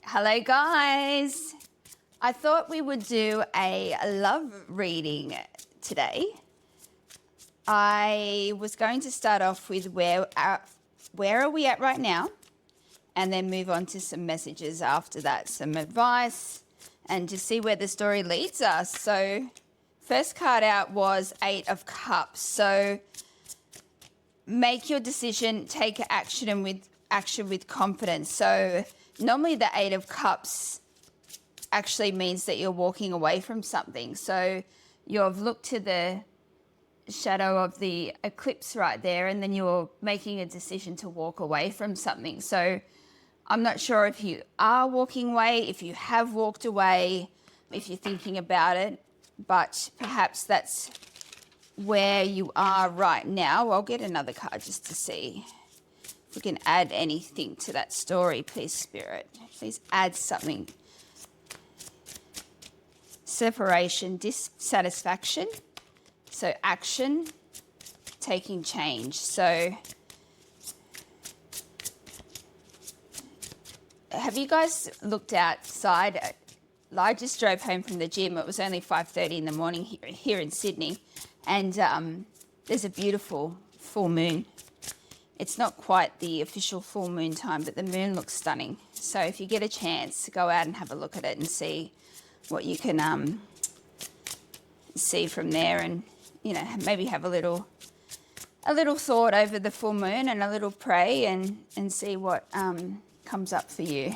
Hello, guys. I thought we would do a love reading today. I was going to start off with where are we at right now, and then move on to some messages after that, some advice, and to see where the story leads us. So, first card out was Eight of Cups. So, make your decision, take action with confidence. So, normally the Eight of Cups actually means that you're walking away from something. So you've looked to the shadow of the eclipse right there, and then you're making a decision to walk away from something. So I'm not sure if you are walking away, if you have walked away, if you're thinking about it, but perhaps that's where you are right now. I'll get another card just to see if we can add anything to that story, please, Spirit. Please add something. Separation, dissatisfaction. So action, taking change. So have you guys looked outside? I just drove home from the gym. It was only 5:30 in the morning here in Sydney. And there's a beautiful full moon. It's not quite the official full moon time, but the moon looks stunning. So if you get a chance, go out and have a look at it and see what you can see from there, and maybe have a little thought over the full moon and a little pray and see what comes up for you.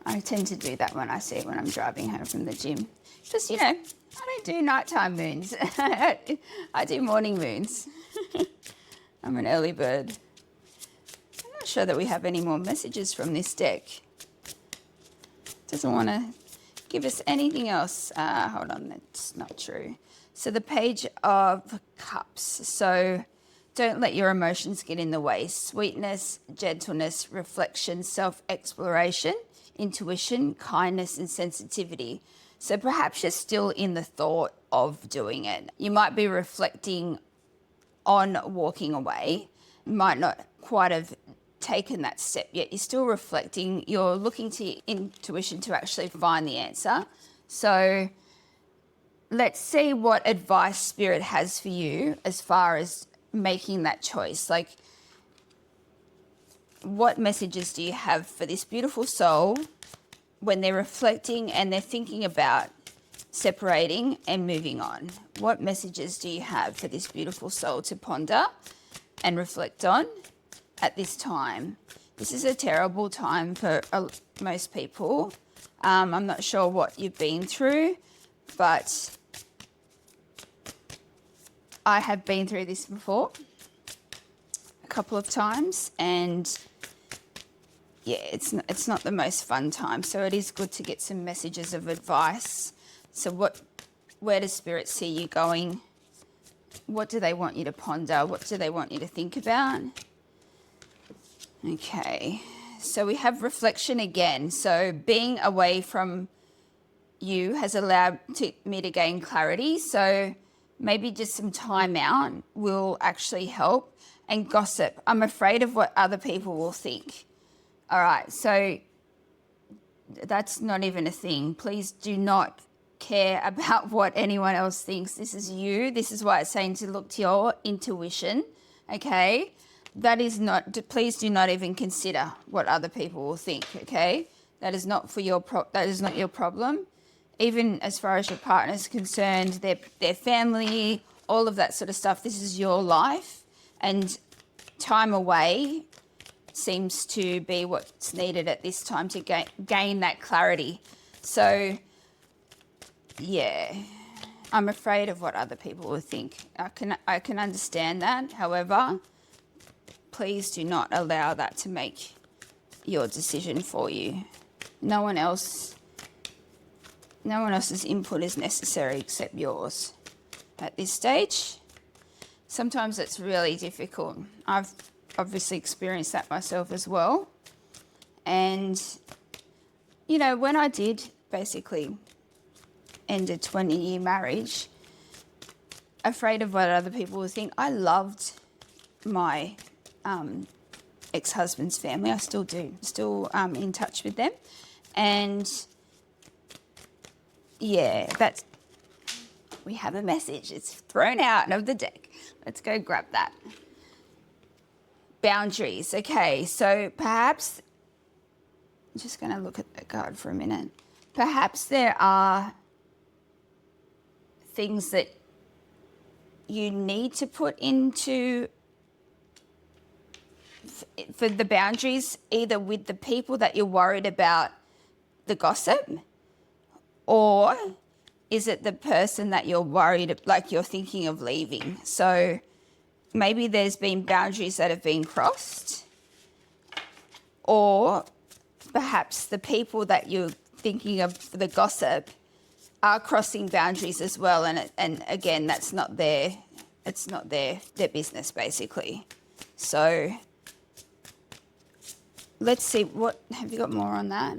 I tend to do that when I'm driving home from the gym, because I don't do nighttime moons. I do morning moons. I'm an early bird. I'm not sure that we have any more messages from this deck. Doesn't want to give us anything else. Hold on, that's not true. So the Page of Cups. So don't let your emotions get in the way. Sweetness, gentleness, reflection, self-exploration, intuition, kindness, and sensitivity. So perhaps you're still in the thought of doing it. You might be reflecting on walking away. You might not quite have taken that step yet. You're still reflecting. You're looking to your intuition to actually find the answer. So let's see what advice Spirit has for you as far as making that choice. Like, what messages do you have for this beautiful soul when they're reflecting and they're thinking about separating and moving on? What messages do you have for this beautiful soul to ponder and reflect on at this time? This is a terrible time for most people. I'm not sure what you've been through, but I have been through this before a couple of times, and yeah, it's not the most fun time. So it is good to get some messages of advice. So where does Spirit see you going? What do they want you to ponder? What do they want you to think about? Okay, so we have reflection again. So being away from you has allowed me to gain clarity. So maybe just some time out will actually help. And gossip. I'm afraid of what other people will think. All right, so that's not even a thing. Please do not care about what anyone else thinks. This is you. This is why it's saying to look to your intuition, okay? That is not, please do not even consider what other people will think, okay? That is not that is not your problem. Even as far as your partner is concerned, their family, all of that sort of stuff, this is your life, and time away seems to be what's needed at this time to gain that clarity. So, yeah, I'm afraid of what other people will think. I can understand that. However, please do not allow that to make your decision for you. No one else's input is necessary except yours at this stage. Sometimes it's really difficult. I've obviously experienced that myself as well. And, when I did basically end a 20-year marriage, afraid of what other people would think, I loved my ex-husband's family. I still do, still in touch with them. And yeah, we have a message. It's thrown out of the deck. Let's go grab that. Boundaries. Okay, so perhaps, I'm just going to look at the card for a minute. Perhaps there are things that you need to put into for the boundaries, either with the people that you're worried about the gossip, or is it the person that you're worried, like you're thinking of leaving? So maybe there's been boundaries that have been crossed, or perhaps the people that you're thinking of for the gossip are crossing boundaries as well. And again, that's not their business, basically. So let's see, what have you got more on that?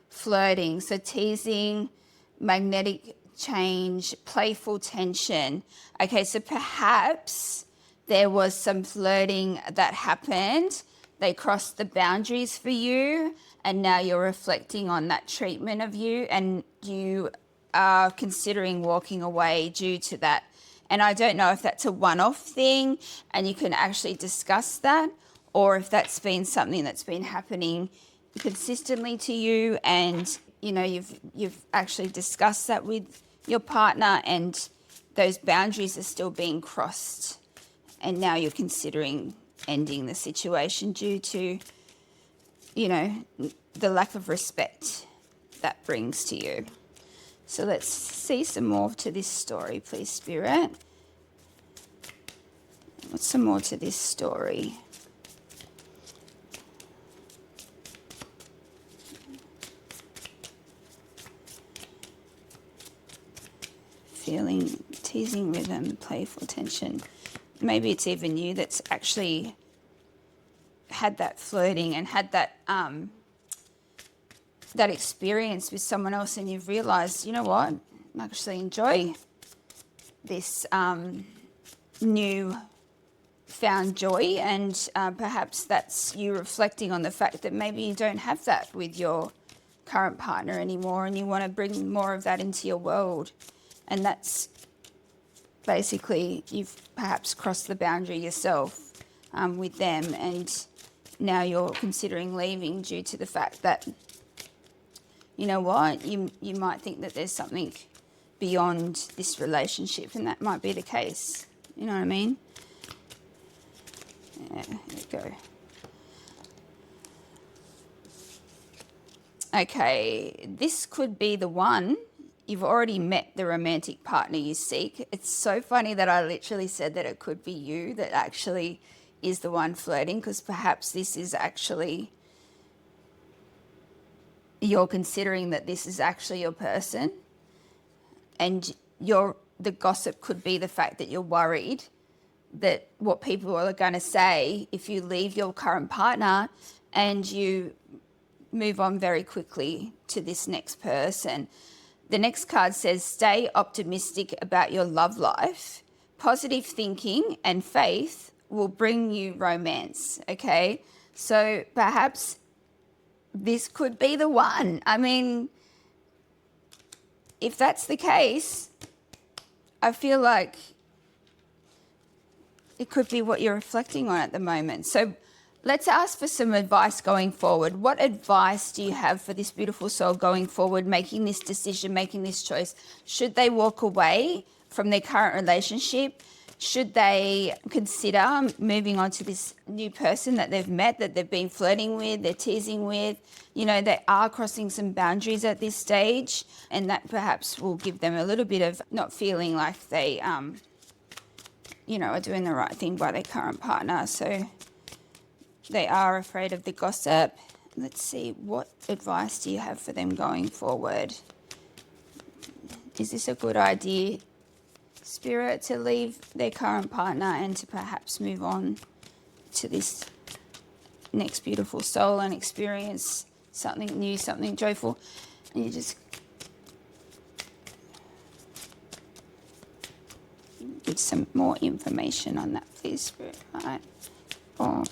Flirting, so teasing, magnetic change, playful tension. Okay, so perhaps there was some flirting that happened. They crossed the boundaries for you, and now you're reflecting on that treatment of you, and you are considering walking away due to that. And I don't know if that's a one-off thing and you can actually discuss that, or if that's been something that's been happening consistently to you, and you know you've actually discussed that with your partner, and those boundaries are still being crossed, and now you're considering ending the situation due to, you know, the lack of respect that brings to you. So let's see some more to this story, please, Spirit. What's some more to this story? Feeling, teasing rhythm, playful tension. Maybe it's even you that's actually had that flirting and had that that experience with someone else, and you've realised, you know what, I actually enjoy this new found joy, and perhaps that's you reflecting on the fact that maybe you don't have that with your current partner anymore, and you want to bring more of that into your world. And that's basically, you've perhaps crossed the boundary yourself with them, and now you're considering leaving due to the fact that, you know what, you might think that there's something beyond this relationship, and that might be the case. You know what I mean? Yeah, there we go. Okay, this could be the one. You've already met the romantic partner you seek. It's so funny that I literally said that it could be you that actually is the one flirting, because perhaps this is actually, you're considering that this is actually your person, and the gossip could be the fact that you're worried that what people are going to say if you leave your current partner and you move on very quickly to this next person. The next card says, stay optimistic about your love life. Positive thinking and faith will bring you romance, okay? So perhaps this could be the one. I mean, if that's the case, I feel like it could be what you're reflecting on at the moment. So let's ask for some advice going forward. What advice do you have for this beautiful soul going forward, making this decision, making this choice? Should they walk away from their current relationship? Should they consider moving on to this new person that they've met, that they've been flirting with, they're teasing with? You know, they are crossing some boundaries at this stage, and that perhaps will give them a little bit of not feeling like they, you know, are doing the right thing by their current partner. So they are afraid of the gossip. Let's see, what advice do you have for them going forward? Is this a good idea, Spirit, to leave their current partner and to perhaps move on to this next beautiful soul and experience something new, something joyful? And you just give some more information on that, please, Spirit. 5, 4,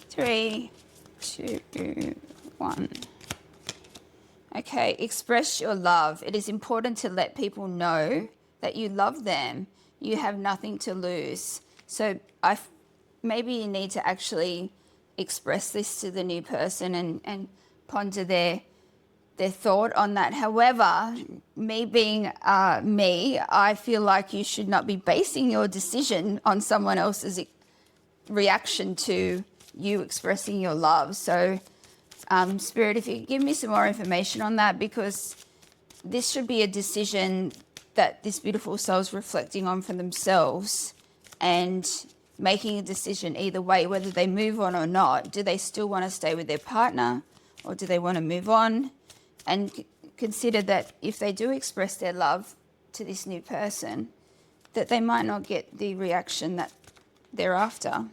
3, 2, 1. Okay, express your love. It is important to let people know that you love them. You have nothing to lose. So maybe you need to actually express this to the new person and ponder their thought on that. However, me being me, I feel like you should not be basing your decision on someone else's reaction to you expressing your love. So, Spirit, if you could give me some more information on that, because this should be a decision that this beautiful soul is reflecting on for themselves and making a decision either way, whether they move on or not. Do they still want to stay with their partner, or do they want to move on? And consider that if they do express their love to this new person, that they might not get the reaction that they're after.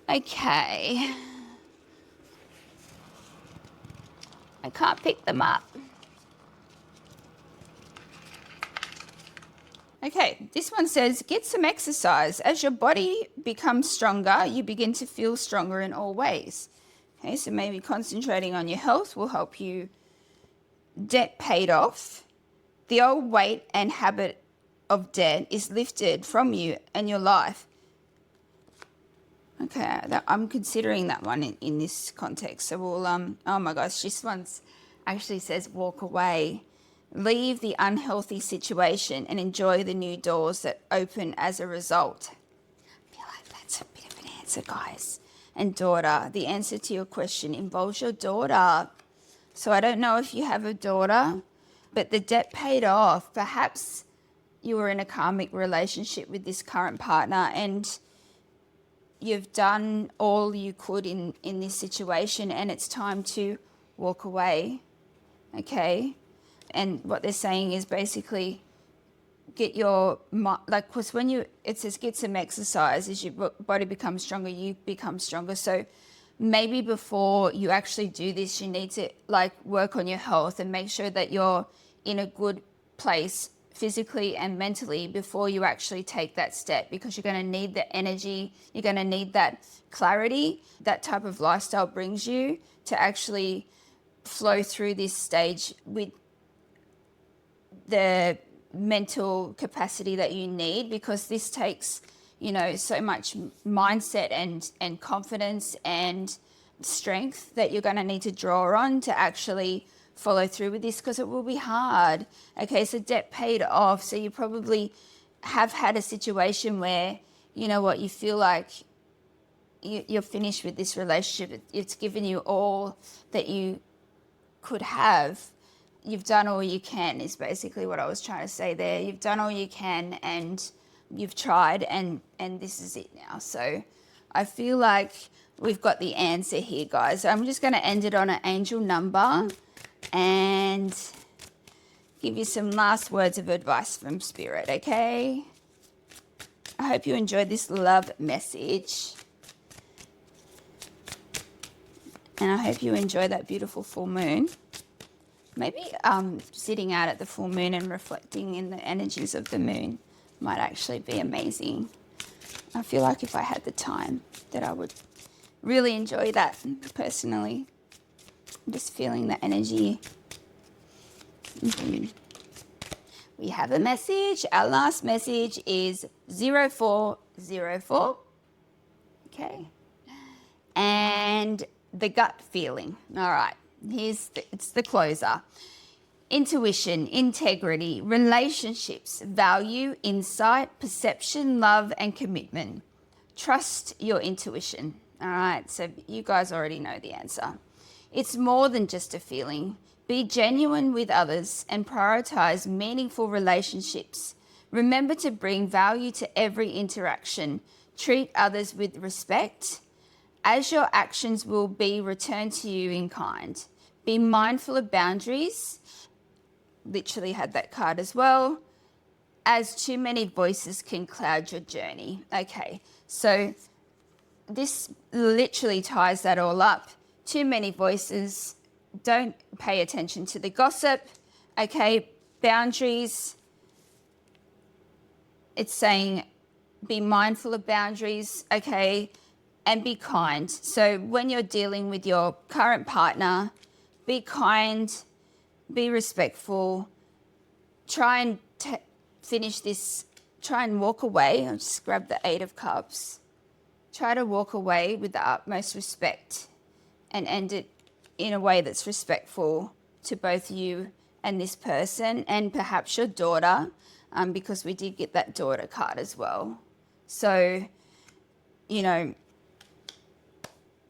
Okay. I can't pick them up. Okay, this one says, get some exercise. As your body becomes stronger, you begin to feel stronger in all ways. Okay, so maybe concentrating on your health will help you. Debt paid off. The old weight and habit of debt is lifted from you and your life. Okay, I'm considering that one in this context. So we'll, oh my gosh, this one actually says walk away. Leave the unhealthy situation and enjoy the new doors that open as a result. I feel like that's a bit of an answer, guys. And daughter, the answer to your question involves your daughter. So I don't know if you have a daughter, but the debt paid off. Perhaps you were in a karmic relationship with this current partner and you've done all you could in this situation, and it's time to walk away. Okay? And what they're saying is basically get your, like, because when it says get some exercise, as your body becomes stronger, you become stronger. So maybe before you actually do this, you need to like work on your health and make sure that you're in a good place physically and mentally before you actually take that step, because you're going to need the energy, you're going to need that clarity that type of lifestyle brings you to actually flow through this stage with the mental capacity that you need, because this takes, so much mindset and confidence and strength that you're going to need to draw on to actually follow through with this, because it will be hard. Okay, so debt paid off. So you probably have had a situation where, you feel like you're finished with this relationship. It's given you all that you could have. You've done all you can is basically what I was trying to say there. You've done all you can and you've tried, and this is it now. So I feel like we've got the answer here, guys. So I'm just going to end it on an angel number and give you some last words of advice from Spirit, okay? I hope you enjoyed this love message. And I hope you enjoy that beautiful full moon. Maybe sitting out at the full moon and reflecting in the energies of the moon might actually be amazing. I feel like if I had the time that I would really enjoy that personally. I'm just feeling the energy. We have a message. Our last message is 0404. Okay. And the gut feeling. All right. It's the closer. Intuition, integrity, relationships, value, insight, perception, love, and commitment. Trust your intuition. All right, so you guys already know the answer. It's more than just a feeling. Be genuine with others and prioritize meaningful relationships. Remember to bring value to every interaction. Treat others with respect, as your actions will be returned to you in kind. Be mindful of boundaries. Literally had that card as well. As too many voices can cloud your journey. Okay, so this literally ties that all up. Too many voices. Don't pay attention to the gossip. Okay, boundaries. It's saying be mindful of boundaries, okay, and be kind. So when you're dealing with your current partner, be kind, be respectful, try and finish this, try and walk away. I'll just grab the Eight of Cups. Try to walk away with the utmost respect and end it in a way that's respectful to both you and this person, and perhaps your daughter, because we did get that daughter card as well. So, you know,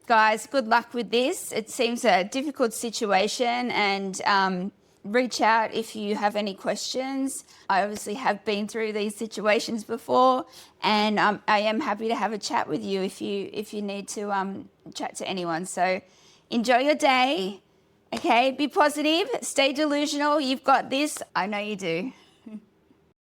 guys, good luck with this. It seems a difficult situation, and reach out if you have any questions. I obviously have been through these situations before, and I am happy to have a chat with you if you need to chat to anyone. So enjoy your day. Okay, be positive, stay delusional. You've got this. I know you do.